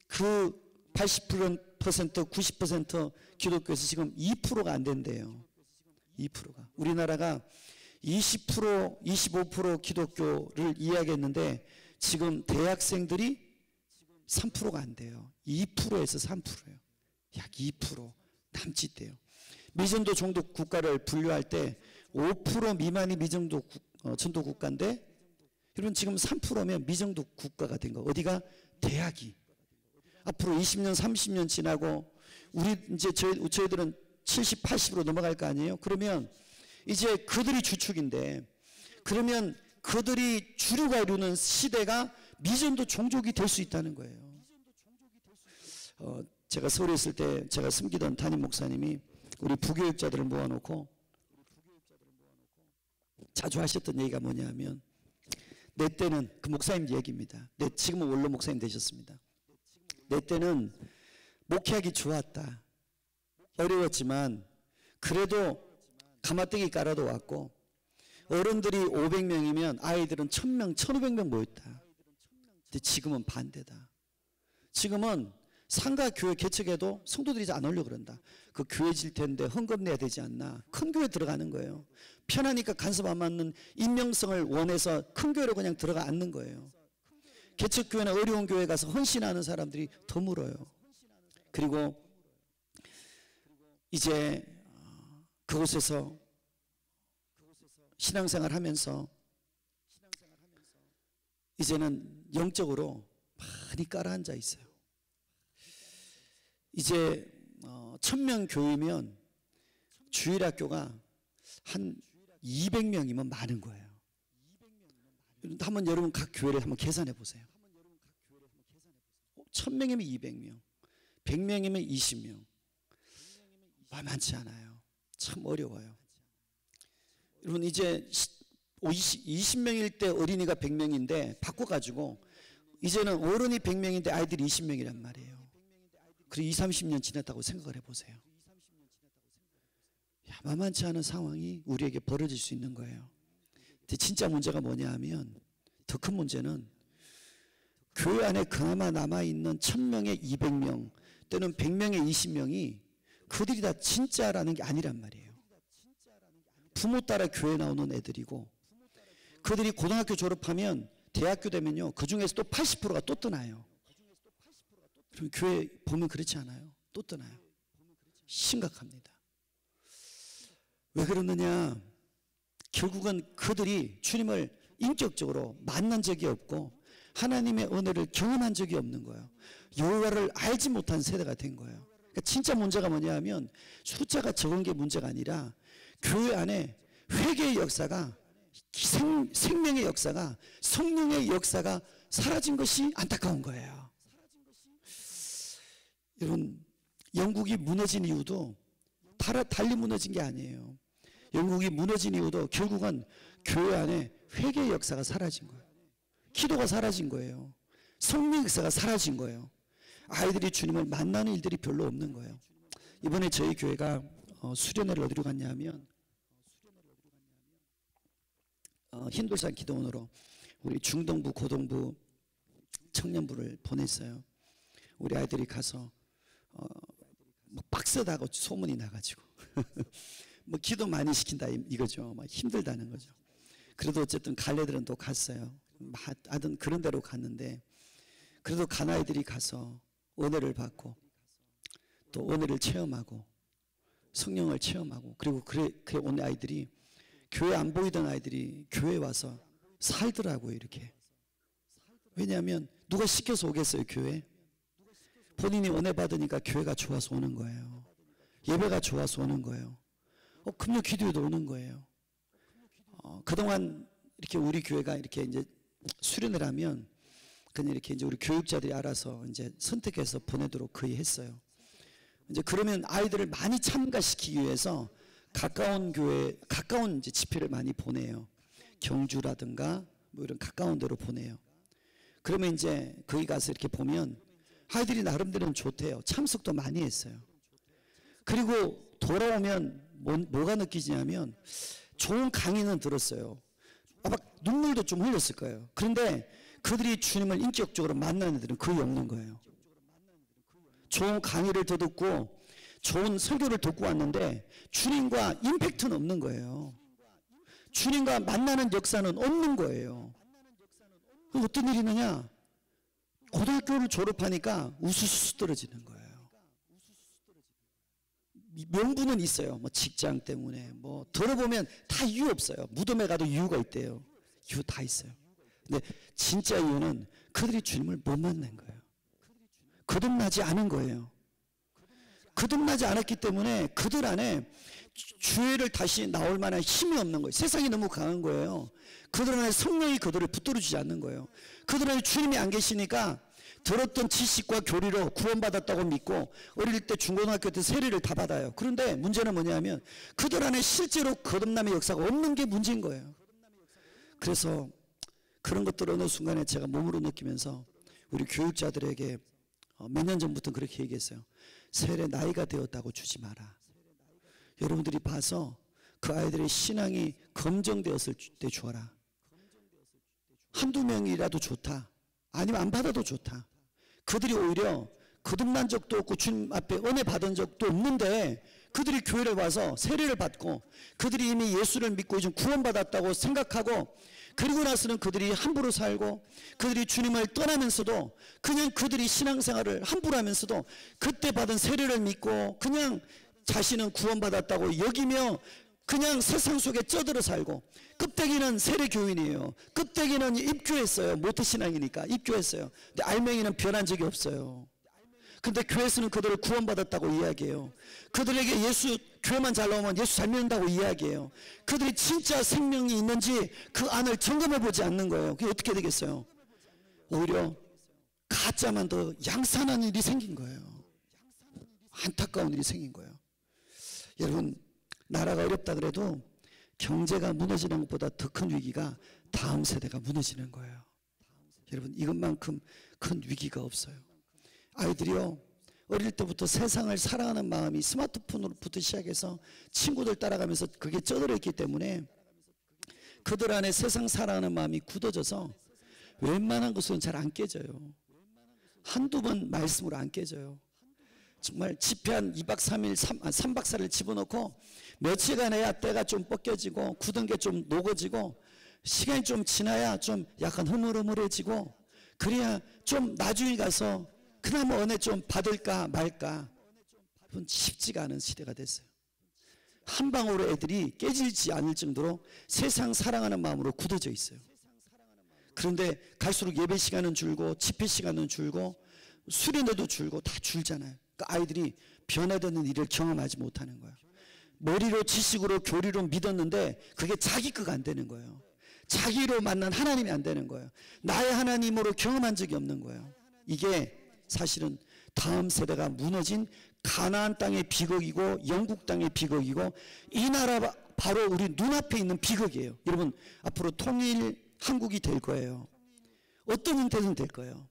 그 80% 90% 기독교에서 지금 2%가 안 된대요. 2%가. 우리나라가 20% 25% 기독교를 이야기했는데 지금 대학생들이 3%가 안 돼요. 2%에서 3%예요. 약 2% 남짓 돼요. 미전도 종교 국가를 분류할 때 5% 미만이 미전도 전도 국가인데, 여러분 지금 3%면 미전도 국가가 된 거. 어디가? 대학이. 앞으로 20년 30년 지나고 우리 이제 저희들은 70, 80으로 넘어갈 거 아니에요? 그러면 이제 그들이 주축인데, 그러면 그들이 주류가 이루는 시대가 미전도 종족이 될 수 있다는 거예요. 제가 서울에 있을 때 제가 섬기던 담임 목사님이 우리 부교육자들을 모아놓고 자주 하셨던 얘기가 뭐냐면, 내 때는, 그 목사님 얘기입니다. 지금은 원로 목사님 되셨습니다. 내 때는 목회하기 좋았다. 어려웠지만 그래도 가마떼기 깔아도 왔고, 어른들이 500명이면 아이들은 1000명, 1500명 모였다. 근데 지금은 반대다. 지금은 상가 교회 개척해도 성도들이 안 오려고 그런다. 그 교회 질 텐데 헌금 내야 되지 않나. 큰 교회 들어가는 거예요. 편하니까 간섭 안 맞는 임명성을 원해서 큰 교회로 그냥 들어가 앉는 거예요. 개척교회나 어려운 교회 가서 헌신하는 사람들이 더 물어요. 그리고 이제 그곳에서 신앙생활 하면서 이제는 영적으로 많이 깔아앉아 있어요. 이제 1000명 교회면 주일학교가 한 200명이면 많은 거예요. 한번 여러분 각 교회를 한번 계산해 보세요. 1000명이면 200명, 100명이면 20명. 많지 않아요. 참 어려워요. 여러분 이제 20명일 때 어린이가 100명인데 바꿔가지고 이제는 어른이 100명인데 아이들이 20명이란 말이에요. 그리고 20, 30년 지났다고 생각을 해보세요. 야, 만만치 않은 상황이 우리에게 벌어질 수 있는 거예요. 근데 진짜 문제가 뭐냐 하면, 더 큰 문제는 교회 안에 그나마 남아있는 1000명에 200명 또는 100명에 20명이 그들이 다 진짜라는 게 아니란 말이에요. 부모 따라 교회 나오는 애들이고, 그들이 고등학교 졸업하면 대학교 되면요, 그 중에서 또 80%가 또 떠나요. 그럼 교회 보면 그렇지 않아요? 또 떠나요. 심각합니다. 왜 그러느냐? 결국은 그들이 주님을 인격적으로 만난 적이 없고 하나님의 은혜를 경험한 적이 없는 거예요. 여호와를 알지 못한 세대가 된 거예요. 그러니까 진짜 문제가 뭐냐 하면 숫자가 적은 게 문제가 아니라 교회 안에 회개의 역사가, 생명의 역사가, 성령의 역사가 사라진 것이 안타까운 거예요. 여러분, 영국이 무너진 이유도 달리 무너진 게 아니에요. 영국이 무너진 이유도 결국은 교회 안에 회개의 역사가 사라진 거예요. 기도가 사라진 거예요. 성령 역사가 사라진 거예요. 아이들이 주님을 만나는 일들이 별로 없는 거예요. 이번에 저희 교회가 수련회를 어디로 갔냐 하면 흰돌산 기도원으로 우리 중동부, 고동부 청년부를 보냈어요. 우리 아이들이 가서 뭐 빡세다고 소문이 나가지고 뭐 기도 많이 시킨다 이거죠. 막 힘들다는 거죠. 그래도 어쨌든 갈 애들은 또 갔어요. 하여튼 그런 데로 갔는데, 그래도 간 아이들이 가서 은혜를 받고 또 은혜를 체험하고 성령을 체험하고, 그리고 그래 온 아이들이, 교회 안 보이던 아이들이 교회 와서 살더라고요. 이렇게. 왜냐하면 누가 시켜서 오겠어요. 교회. 본인이 은혜 받으니까 교회가 좋아서 오는 거예요. 예배가 좋아서 오는 거예요. 금요 기도에도 오는 거예요. 그동안 이렇게 우리 교회가 이렇게 이제 수련을 하면 그냥 이렇게 이제 우리 교육자들이 알아서 이제 선택해서 보내도록 거의 했어요. 이제 그러면 아이들을 많이 참가시키기 위해서 가까운 교회, 가까운 이제 집회를 많이 보내요. 경주라든가 뭐 이런 가까운 데로 보내요. 그러면 이제 거기 가서 이렇게 보면 아이들이 나름대로는 좋대요. 참석도 많이 했어요. 그리고 돌아오면 뭐가 느끼지냐면 좋은 강의는 들었어요. 막 눈물도 좀 흘렸을 거예요. 그런데 그들이 주님을 인격적으로 만나는 애들은 거의 없는 거예요. 좋은 강의를 듣고 좋은 설교를 듣고 왔는데 주님과 임팩트는 없는 거예요. 주님과 만나는 역사는 없는 거예요. 어떤 일이 있느냐? 고등학교를 졸업하니까 우수수 떨어지는 거예요. 명분은 있어요. 뭐 직장 때문에 뭐 들어보면 다 이유 없어요. 무덤에 가도 이유가 있대요. 이유 다 있어요. 근데 진짜 이유는 그들이 주님을 못 만난 거예요. 거듭나지 않은 거예요. 거듭나지 않았기 때문에 그들 안에 주의를 다시 나올 만한 힘이 없는 거예요. 세상이 너무 강한 거예요. 그들 안에 성령이 그들을 붙들어주지 않는 거예요. 그들 안에 주님이 안 계시니까 들었던 지식과 교리로 구원받았다고 믿고 어릴 때 중고등학교 때 세례를 다 받아요. 그런데 문제는 뭐냐면 그들 안에 실제로 거듭남의 역사가 없는 게 문제인 거예요. 그래서 그런 것들을 어느 순간에 제가 몸으로 느끼면서 우리 교육자들에게 몇 년 전부터 그렇게 얘기했어요. 세례 나이가 되었다고 주지 마라. 여러분들이 봐서 그 아이들의 신앙이 검증되었을 때 주어라. 한두 명이라도 좋다. 아니면 안 받아도 좋다. 그들이 오히려 거듭난 적도 없고 주님 앞에 은혜 받은 적도 없는데 그들이 교회를 와서 세례를 받고 그들이 이미 예수를 믿고 이제 구원받았다고 생각하고, 그리고 나서는 그들이 함부로 살고 그들이 주님을 떠나면서도 그냥 그들이 신앙생활을 함부로 하면서도 그때 받은 세례를 믿고 그냥 자신은 구원받았다고 여기며 그냥 세상 속에 쩌들어 살고, 껍데기는 세례교인이에요. 껍데기는 입교했어요. 모태신앙이니까 입교했어요. 근데 알맹이는 변한 적이 없어요. 근데 교회에서는 그들을 구원받았다고 이야기해요. 그들에게 예수, 교회만 잘 나오면 예수 잘 믿는다고 이야기해요. 그들이 진짜 생명이 있는지 그 안을 점검해 보지 않는 거예요. 그게 어떻게 되겠어요? 오히려 가짜만 더 양산하는 일이 생긴 거예요. 안타까운 일이 생긴 거예요. 여러분, 나라가 어렵다 그래도 경제가 무너지는 것보다 더 큰 위기가 다음 세대가 무너지는 거예요. 여러분, 이것만큼 큰 위기가 없어요. 아이들이요, 어릴 때부터 세상을 사랑하는 마음이 스마트폰으로부터 시작해서 친구들 따라가면서 그게 쩌들어 있기 때문에 그들 안에 세상 사랑하는 마음이 굳어져서 웬만한 것은 잘 안 깨져요. 한두 번 말씀으로 안 깨져요. 정말 집회 한 2박 3일, 3박 4일 집어넣고 며칠간 해야 때가 좀 벗겨지고 굳은 게 좀 녹아지고 시간이 좀 지나야 좀 약간 흐물흐물해지고, 그래야 좀 나중에 가서 그나마 은혜 좀 받을까 말까. 여러분, 쉽지가 않은 시대가 됐어요. 한 방울의 애들이 깨지지 않을 정도로 세상 사랑하는 마음으로 굳어져 있어요. 그런데 갈수록 예배 시간은 줄고 집회 시간은 줄고 수련회도 줄고 다 줄잖아요. 그러니까 아이들이 변화되는 일을 경험하지 못하는 거예요. 머리로 지식으로 교리로 믿었는데 그게 자기 거가 안 되는 거예요. 자기로 만난 하나님이 안 되는 거예요. 나의 하나님으로 경험한 적이 없는 거예요. 이게 사실은 다음 세대가 무너진 가나안 땅의 비극이고 영국 땅의 비극이고 이 나라 바로 우리 눈앞에 있는 비극이에요. 여러분 앞으로 통일 한국이 될 거예요. 어떤 형태든 될 거예요.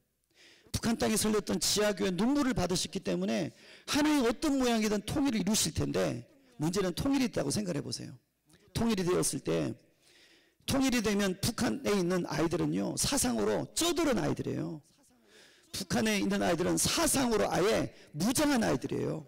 북한 땅에 설렸던 지하교회 눈물을 받으셨기 때문에 하나님 어떤 모양이든 통일을 이루실 텐데 문제는 통일이 있다고 생각해 보세요. 통일이 되었을 때 통일이 되면 북한에 있는 아이들은요 사상으로 쩌들은 아이들이에요. 북한에 있는 아이들은 사상으로 아예 무장한 아이들이에요.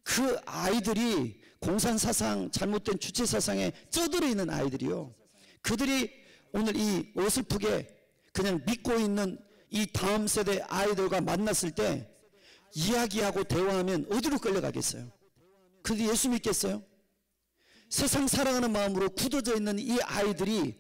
그 아이들이 공산사상 잘못된 주체사상에 쩌들어 있는 아이들이요. 그들이 오늘 이 어설프게 그냥 믿고 있는 이 다음 세대 아이들과 만났을 때 이야기하고 대화하면 어디로 끌려가겠어요? 그들이 예수 믿겠어요? 세상 사랑하는 마음으로 굳어져 있는 이 아이들이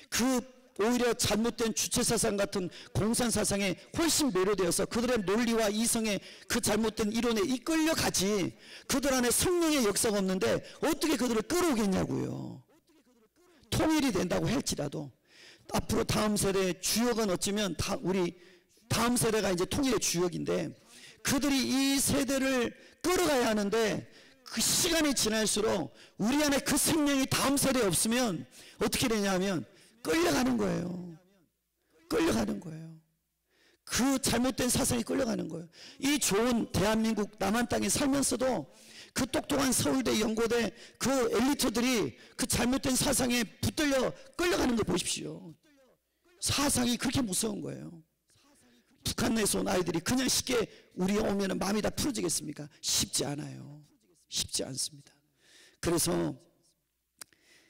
그 오히려 잘못된 주체사상 같은 공산사상에 훨씬 매료되어서 그들의 논리와 이성의 그 잘못된 이론에 이끌려가지 그들 안에 성령의 역사가 없는데 어떻게 그들을 끌어오겠냐고요. 통일이 된다고 할지라도 앞으로 다음 세대의 주역은 어쩌면 우리 다음 세대가 이제 통일의 주역인데 그들이 이 세대를 끌어가야 하는데 그 시간이 지날수록 우리 안에 그 생명이 다음 세대에 없으면 어떻게 되냐면 끌려가는 거예요. 끌려가는 거예요. 그 잘못된 사상이 끌려가는 거예요. 이 좋은 대한민국 남한 땅에 살면서도 그 똑똑한 서울대 연고대 그 엘리트들이 그 잘못된 사상에 붙들려 끌려가는 거 보십시오. 사상이 그렇게 무서운 거예요. 북한 내에서 온 아이들이 그냥 쉽게 우리 오면 마음이 다 풀어지겠습니까? 쉽지 않아요. 쉽지 않습니다. 그래서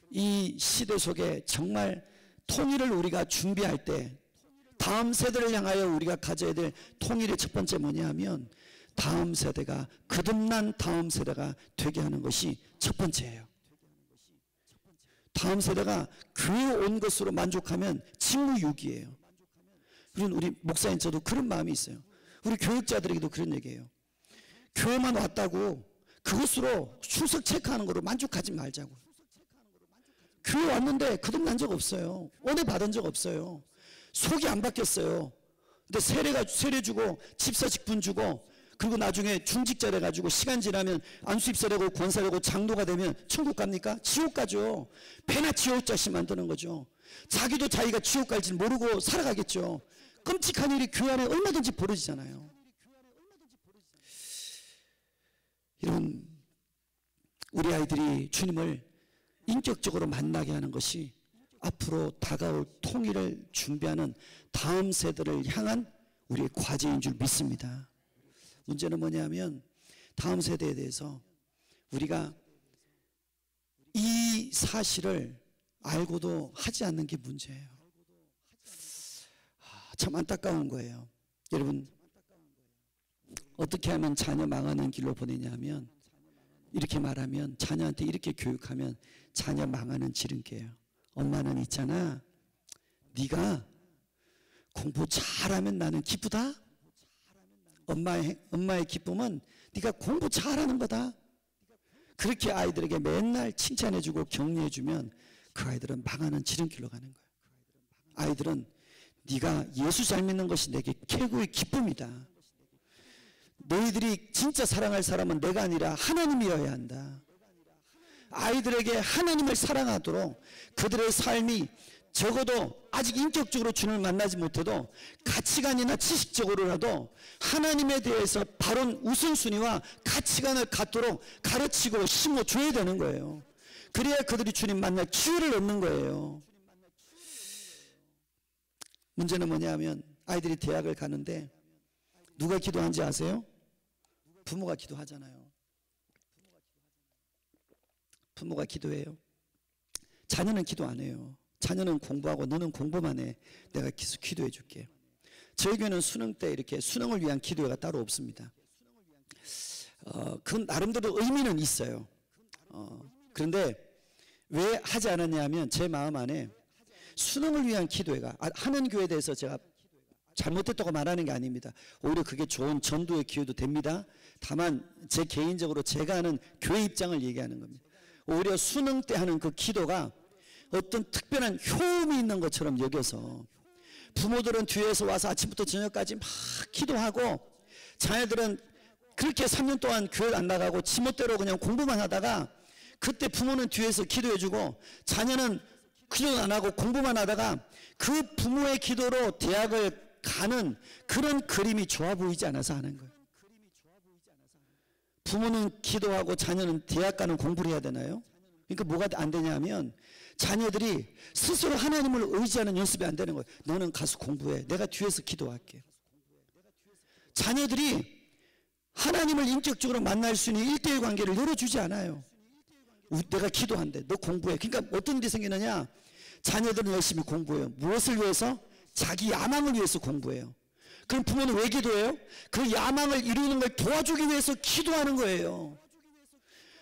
이 시대 속에 정말 통일을 우리가 준비할 때 다음 세대를 향하여 우리가 가져야 될 통일의 첫 번째 뭐냐 하면 다음 세대가 거듭난 다음 세대가 되게 하는 것이 첫 번째예요. 다음 세대가 교회 온 것으로 만족하면 직무유기예요. 우리 목사님 저도 그런 마음이 있어요. 우리 교육자들에게도 그런 얘기예요. 교회만 왔다고 그것으로 출석 체크하는 거로 만족하지 말자고. 교회 왔는데 거듭난 적 없어요. 은혜 받은 적 없어요. 속이 안 바뀌었어요. 근데 세례 주고 집사 직분 주고 그리고 나중에 중직자 돼가지고 시간 지나면 안수입사 되고 권사 되고 장로가 되면 천국 갑니까? 지옥 가죠. 배나 지옥자식 만드는 거죠. 자기도 자기가 지옥 갈지 모르고 살아가겠죠. 끔찍한 일이 교회 안에 얼마든지 벌어지잖아요. 여러분 우리 아이들이 주님을 인격적으로 만나게 하는 것이 앞으로 다가올 통일을 준비하는 다음 세대를 향한 우리의 과제인 줄 믿습니다. 문제는 뭐냐면 다음 세대에 대해서 우리가 이 사실을 알고도 하지 않는 게 문제예요. 참 안타까운 거예요. 여러분 어떻게 하면 자녀 망하는 길로 보내냐 하면 이렇게 말하면 자녀한테 이렇게 교육하면 자녀 망하는 지름길이에요. 엄마는 있잖아 네가 공부 잘하면 나는 기쁘다. 엄마의 기쁨은 네가 공부 잘하는 거다. 그렇게 아이들에게 맨날 칭찬해주고 격려해주면 그 아이들은 망하는 지름길로 가는 거예요. 아이들은 네가 예수 잘 믿는 것이 내게 최고의 기쁨이다. 너희들이 진짜 사랑할 사람은 내가 아니라 하나님이어야 한다. 아이들에게 하나님을 사랑하도록 그들의 삶이 적어도 아직 인격적으로 주님을 만나지 못해도 가치관이나 지식적으로라도 하나님에 대해서 바른 우선순위와 가치관을 갖도록 가르치고 심어줘야 되는 거예요. 그래야 그들이 주님 만날 기회를 얻는 거예요. 문제는 뭐냐면 아이들이 대학을 가는데 누가 기도하는지 아세요? 부모가 기도하잖아요. 부모가 기도해요. 자녀는 기도 안 해요. 자녀는 공부하고 너는 공부만 해. 내가 기도해 줄게. 저희 교회는 수능 때 이렇게 수능을 위한 기도회가 따로 없습니다. 그 나름대로 의미는 있어요. 그런데 왜 하지 않았냐 하면 제 마음 안에 수능을 위한 기도회가 하는 교회에 대해서 제가 잘못했다고 말하는 게 아닙니다. 오히려 그게 좋은 전도의 기회도 됩니다. 다만 제 개인적으로 제가 하는 교회 입장을 얘기하는 겁니다. 오히려 수능 때 하는 그 기도가 어떤 특별한 효험이 있는 것처럼 여겨서 부모들은 뒤에서 와서 아침부터 저녁까지 막 기도하고 자녀들은 그렇게 3년 동안 교회를 안 나가고 지멋대로 그냥 공부만 하다가 그때 부모는 뒤에서 기도해주고 자녀는 기도 안 하고 공부만 하다가 그 부모의 기도로 대학을 가는 그런 그림이 좋아 보이지 않아서 하는 거예요. 부모는 기도하고 자녀는 대학 가는 공부를 해야 되나요? 그러니까 뭐가 안 되냐 하면 자녀들이 스스로 하나님을 의지하는 연습이 안 되는 거예요. 너는 가서 공부해. 내가 뒤에서 기도할게. 자녀들이 하나님을 인격적으로 만날 수 있는 1대1 관계를 열어주지 않아요. 내가 기도한대. 너 공부해. 그러니까 어떤 일이 생기느냐. 자녀들은 열심히 공부해요. 무엇을 위해서? 자기 야망을 위해서 공부해요. 그럼 부모는 왜 기도해요? 그 야망을 이루는 걸 도와주기 위해서 기도하는 거예요.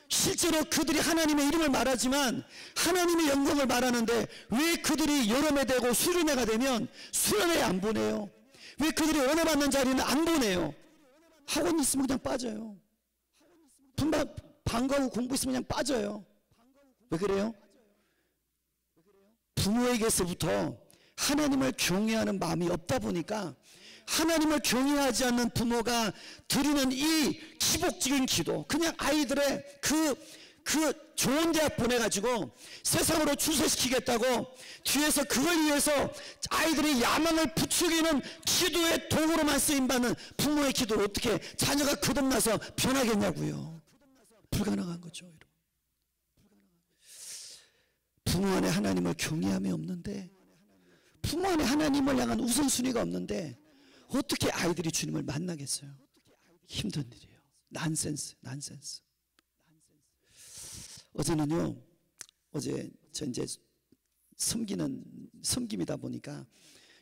실제로 그들이 하나님의 이름을 말하지만 하나님의 영광을 말하는데 왜 그들이 여름에 되고 수련회가 되면 수련회에 안 보내요? 왜 그들이 은혜 받는 자리는 안 보내요? 학원 있으면 그냥 빠져요. 방과 후 공부 있으면 그냥 빠져요. 왜 그래요? 부모에게서부터 하나님을 경외하는 마음이 없다 보니까 하나님을 경외하지 않는 부모가 드리는 이 기복적인 기도, 그냥 아이들의 그 좋은 대학 보내가지고 세상으로 출세시키겠다고 뒤에서 그걸 위해서 아이들의 야망을 부추기는 기도의 도구로만 쓰임받는 부모의 기도를 어떻게 자녀가 거듭나서 변하겠냐고요. 불가능한 거죠. 부모 안에 하나님을 경외함이 없는데, 부모 안에 하나님을 향한 우선순위가 없는데 어떻게 아이들이 주님을 만나겠어요? 힘든 일이에요. 난센스. 어제는요, 어제 저 이제 섬김이다 보니까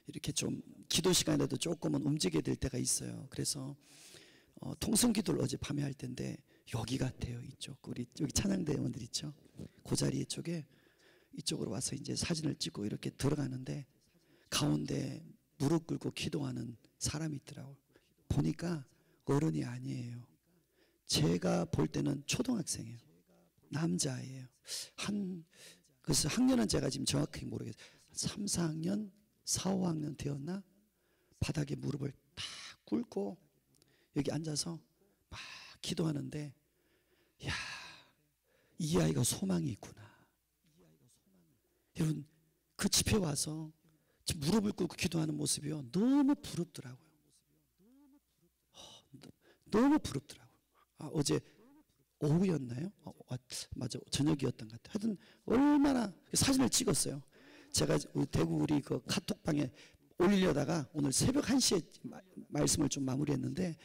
이렇게 좀 기도 시간에도 조금은 움직여야 될 때가 있어요. 그래서 통성기도를 어제 밤에 할 텐데 여기 같아요. 이쪽 우리 여기 찬양대원들 있죠. 그 자리 쪽에 이쪽으로 와서 이제 사진을 찍고 이렇게 들어가는데 가운데 무릎 꿇고 기도하는 사람이 있더라고요. 보니까 어른이 아니에요. 제가 볼 때는 초등학생이에요. 남자아이예요. 그래서 학년은 제가 지금 정확히 모르겠어요. 3, 4학년, 4, 5학년 되었나? 바닥에 무릎을 딱 꿇고 여기 앉아서 막 기도하는데, 야, 이 아이가 소망이 있구나. 여러분, 그 집회 와서 무릎을 꿇고 기도하는 모습이요, 너무 부럽더라고요. 너무 부럽더라고요. 어제 오후였나요? 맞아, 저녁이었던 것 같아요. 하여튼 얼마나 사진을 찍었어요. 제가 대구 우리 그 카톡방에 올리려다가 오늘 새벽 1시에 말씀을 좀 마무리했는데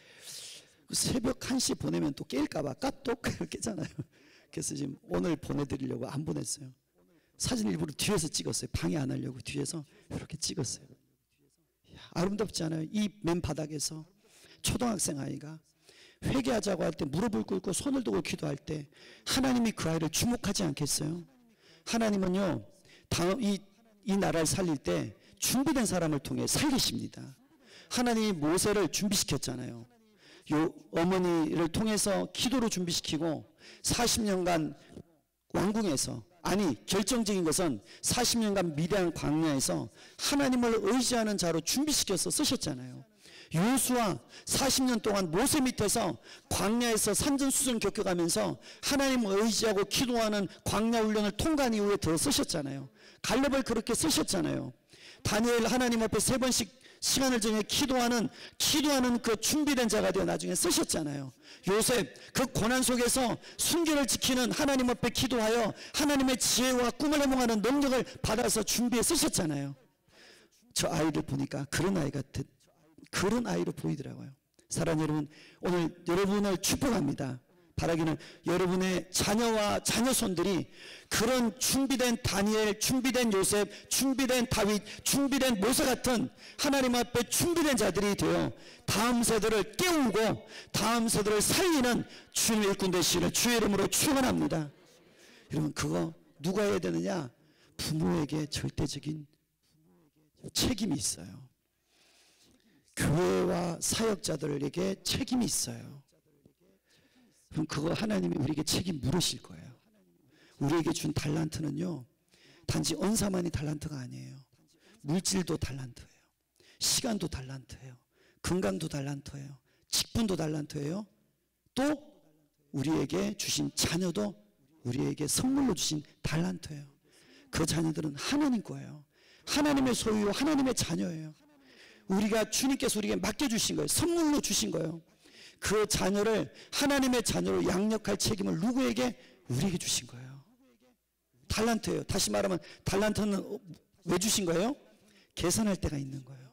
새벽 1시 보내면 또 깰까봐 까똑 깨잖아요. 그래서 지금 오늘 보내드리려고 안 보냈어요. 사진 일부러 뒤에서 찍었어요. 방해 안 하려고 뒤에서 이렇게 찍었어요. 아름답지 않아요? 이 맨 바닥에서 초등학생 아이가 회개하자고 할 때 무릎을 꿇고 손을 들고 기도할 때 하나님이 그 아이를 주목하지 않겠어요? 하나님은요, 이 나라를 살릴 때 준비된 사람을 통해 살리십니다. 하나님이 모세를 준비시켰잖아요. 요 어머니를 통해서 기도로 준비시키고 40년간 왕궁에서, 아니 결정적인 것은 40년간 미대한 광야에서 하나님을 의지하는 자로 준비시켜서 쓰셨잖아요. 요수아 40년 동안 모세 밑에서 광야에서 산전수전 겪어가면서 하나님을 의지하고 기도하는 광야 훈련을 통과한 이후에 더 쓰셨잖아요. 갈렙을 그렇게 쓰셨잖아요. 다니엘 하나님 앞에 3번씩 시간을 정해 기도하는 그 준비된 자가 되어 나중에 쓰셨잖아요. 요셉 그 고난 속에서 순결을 지키는 하나님 앞에 기도하여 하나님의 지혜와 꿈을 해몽하는 능력을 받아서 준비해 쓰셨잖아요. 저 아이를 보니까 그런 아이로 보이더라고요. 사랑하는 여러분, 오늘 여러분을 축복합니다. 바라기는 여러분의 자녀와 자녀손들이 그런 준비된 다니엘, 준비된 요셉, 준비된 다윗, 준비된 모세 같은 하나님 앞에 준비된 자들이 되어 다음 세대를 깨우고 다음 세대를 살리는 주님의 일꾼 되시기를 주의 이름으로 축원합니다. 여러분, 그거 누가 해야 되느냐? 부모에게 절대적인 책임이 있어요. 교회와 사역자들에게 책임이 있어요. 그럼 그거 하나님이 우리에게 책임 물으실 거예요. 우리에게 준 달란트는요, 단지 언사만이 달란트가 아니에요. 물질도 달란트예요. 시간도 달란트예요. 건강도 달란트예요. 직분도 달란트예요. 또 우리에게 주신 자녀도 우리에게 선물로 주신 달란트예요. 그 자녀들은 하나님 거예요. 하나님의 소유, 하나님의 자녀예요. 우리가 주님께서 우리에게 맡겨주신 거예요. 선물로 주신 거예요. 그 자녀를 하나님의 자녀로 양육할 책임을 누구에게? 우리에게 주신 거예요. 달란트예요. 다시 말하면 달란트는 왜 주신 거예요? 계산할 때가 있는 거예요.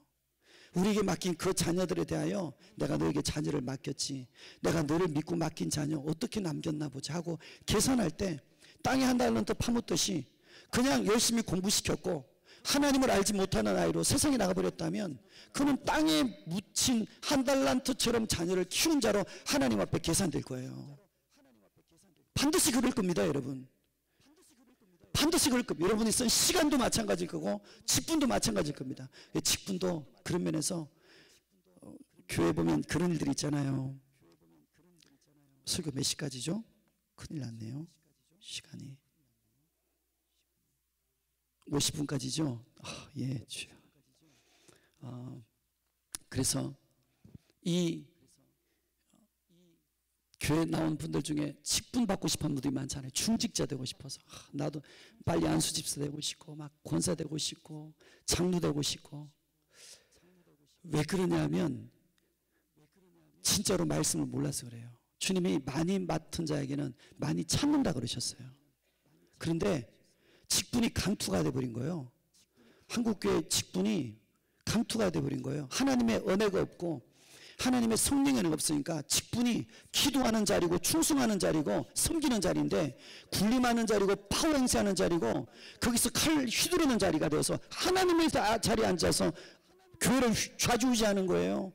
우리에게 맡긴 그 자녀들에 대하여 내가 너에게 자녀를 맡겼지, 내가 너를 믿고 맡긴 자녀 어떻게 남겼나 보자 하고 계산할 때 땅에 한 달란트 파묻듯이 그냥 열심히 공부시켰고 하나님을 알지 못하는 아이로 세상에 나가버렸다면 그는 땅에 묻힌 한 달란트처럼 자녀를 키운 자로 하나님 앞에 계산될 거예요. 반드시 그럴 겁니다, 여러분. 반드시 그럴 겁니다. 여러분이 쓴 시간도 마찬가지일 거고 직분도 마찬가지일 겁니다. 직분도 그런 면에서 교회 보면 그런 일들이 있잖아요. 설교 몇 시까지죠? 큰일 났네요. 시간이 50분까지죠? 예, 주여. 그래서 이 교회 나온 분들 중에 직분 받고 싶은 분들이 많잖아요. 중직자 되고 싶어서. 나도 빨리 안수집사 되고 싶고 막 권사 되고 싶고 장로 되고 싶고. 왜 그러냐면 진짜로 말씀을 몰라서 그래요. 주님이 많이 맡은 자에게는 많이 참는다 그러셨어요. 그런데 직분이 강투가 돼버린 거예요. 한국교회 직분이 강투가 돼버린 거예요. 하나님의 은혜가 없고 하나님의 성령의 은혜가 없으니까 직분이 기도하는 자리고 충성하는 자리고 섬기는 자리인데 군림하는 자리고 파워 행세하는 자리고 거기서 칼 휘두르는 자리가 되어서 하나님의 자리에 앉아서 교회를 좌지우지하는 거예요.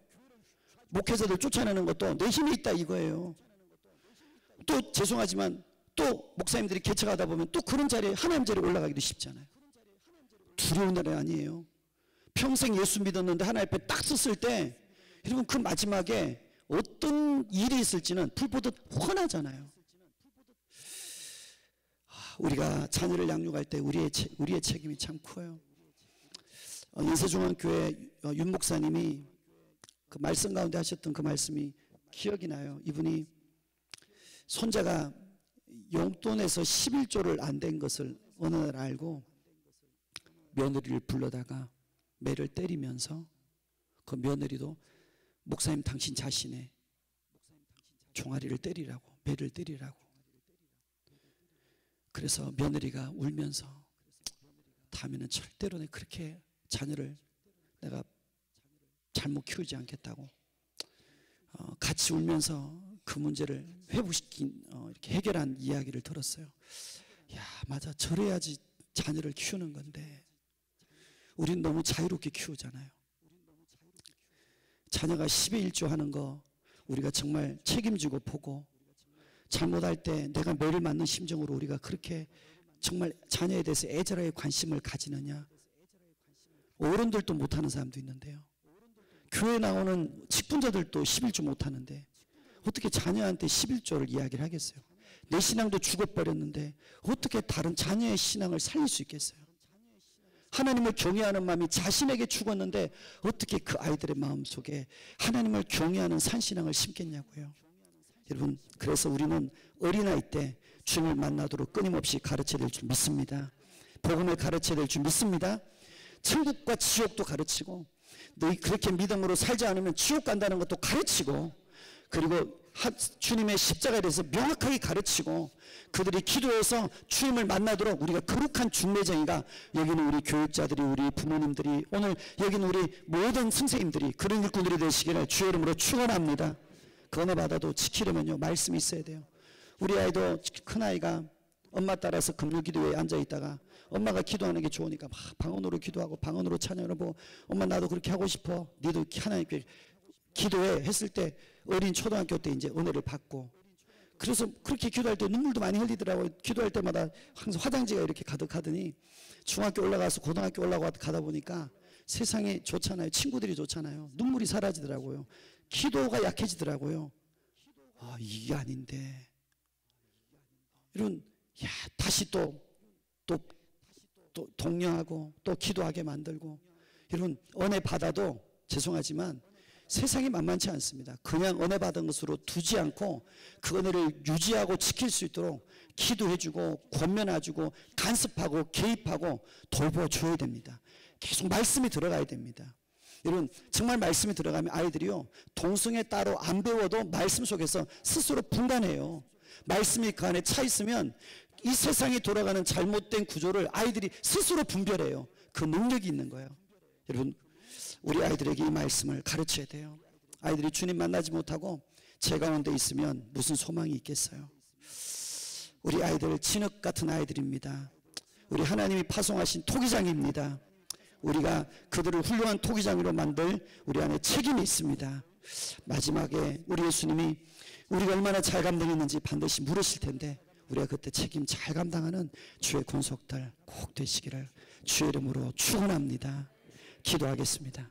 목회자들 쫓아내는 것도 내 힘이 있다 이거예요. 또 죄송하지만 또 목사님들이 개척하다 보면 또 그런 자리에 하나님 자리에 올라가기도 쉽잖아요. 두려운 날이 아니에요. 평생 예수 믿었는데 하나님 앞에 딱 섰을 때 여러분 그 마지막에 어떤 일이 있을지는 불보듯 훤하잖아요. 우리가 자녀를 양육할 때 우리의 책임이 참 커요. 인세중앙교회 윤 목사님이 그 말씀 가운데 하셨던 그 말씀이 기억이 나요. 이분이 손자가 용돈에서 11조를 안 된 것을 어느 날 알고 며느리를 불러다가 매를 때리면서 그 며느리도 목사님 당신 자신의 종아리를 때리라고, 매를 때리라고. 그래서 며느리가 울면서 다음에는 절대로 내 그렇게 자녀를 내가 잘못 키우지 않겠다고 같이 울면서 그 문제를 회복시킨 이렇게 해결한 이야기를 들었어요. 야, 맞아. 저래야지 자녀를 키우는 건데 우리는 너무 자유롭게 키우잖아요. 자녀가 10의 1조 하는 거 우리가 정말 책임지고 보고 잘못할 때 내가 매를 맞는 심정으로 우리가 그렇게 정말 자녀에 대해서 애절하게 관심을 가지느냐. 어른들도 못하는 사람도 있는데요. 교회 나오는 직분자들도 11조 못하는데 어떻게 자녀한테 11조를 이야기를 하겠어요. 내 신앙도 죽어버렸는데 어떻게 다른 자녀의 신앙을 살릴 수 있겠어요. 하나님을 경외하는 마음이 자신에게 죽었는데 어떻게 그 아이들의 마음속에 하나님을 경외하는 산신앙을 심겠냐고요. 여러분, 그래서 우리는 어린아이 때 주님을 만나도록 끊임없이 가르쳐야 될 줄 믿습니다. 복음을 가르쳐야 될 줄 믿습니다. 천국과 지옥도 가르치고 너희 그렇게 믿음으로 살지 않으면 지옥 간다는 것도 가르치고 그리고 주님의 십자가에 대해서 명확하게 가르치고 그들이 기도해서 주님을 만나도록 우리가 거룩한 중매쟁이가 여기는 우리 교육자들이 우리 부모님들이 오늘 여기는 우리 모든 선생님들이 그런 일꾼들이 되시기를 주의 이름으로 축원합니다. 그 은혜 받아도 지키려면요 말씀이 있어야 돼요. 우리 아이도 큰아이가 엄마 따라서 금요기도회에 앉아있다가 엄마가 기도하는 게 좋으니까 막 방언으로 기도하고 방언으로 찬양을 하고 엄마 나도 그렇게 하고 싶어 니도 하나님께 기도해 했을 때 어린 초등학교 때 이제 은혜를 받고 그래서 그렇게 기도할 때 눈물도 많이 흘리더라고요. 기도할 때마다 항상 화장지가 이렇게 가득하더니 중학교 올라가서 고등학교 올라가다 보니까 세상이 좋잖아요. 친구들이 좋잖아요. 눈물이 사라지더라고요. 기도가 약해지더라고요. 아, 이게 아닌데. 이런, 야, 다시 또 독려하고 또 기도하게 만들고, 이런 은혜 받아도 죄송하지만 세상이 만만치 않습니다. 그냥 은혜 받은 것으로 두지 않고 그 은혜를 유지하고 지킬 수 있도록 기도해주고 권면해주고 간섭하고 개입하고 돌봐줘야 됩니다. 계속 말씀이 들어가야 됩니다. 여러분, 정말 말씀이 들어가면 아이들이요, 동성애 따로 안 배워도 말씀 속에서 스스로 분간해요. 말씀이 그 안에 차 있으면 이 세상이 돌아가는 잘못된 구조를 아이들이 스스로 분별해요. 그 능력이 있는 거예요. 여러분, 우리 아이들에게 이 말씀을 가르쳐야 돼요. 아이들이 주님 만나지 못하고 제 가운데 있으면 무슨 소망이 있겠어요. 우리 아이들 진흙 같은 아이들입니다. 우리 하나님이 파송하신 토기장입니다. 우리가 그들을 훌륭한 토기장으로 만들 우리 안에 책임이 있습니다. 마지막에 우리 예수님이 우리가 얼마나 잘 감당했는지 반드시 물으실 텐데, 우리가 그때 책임 잘 감당하는 주의 권속들 꼭 되시기를 주의 이름으로 축원합니다. 기도하겠습니다.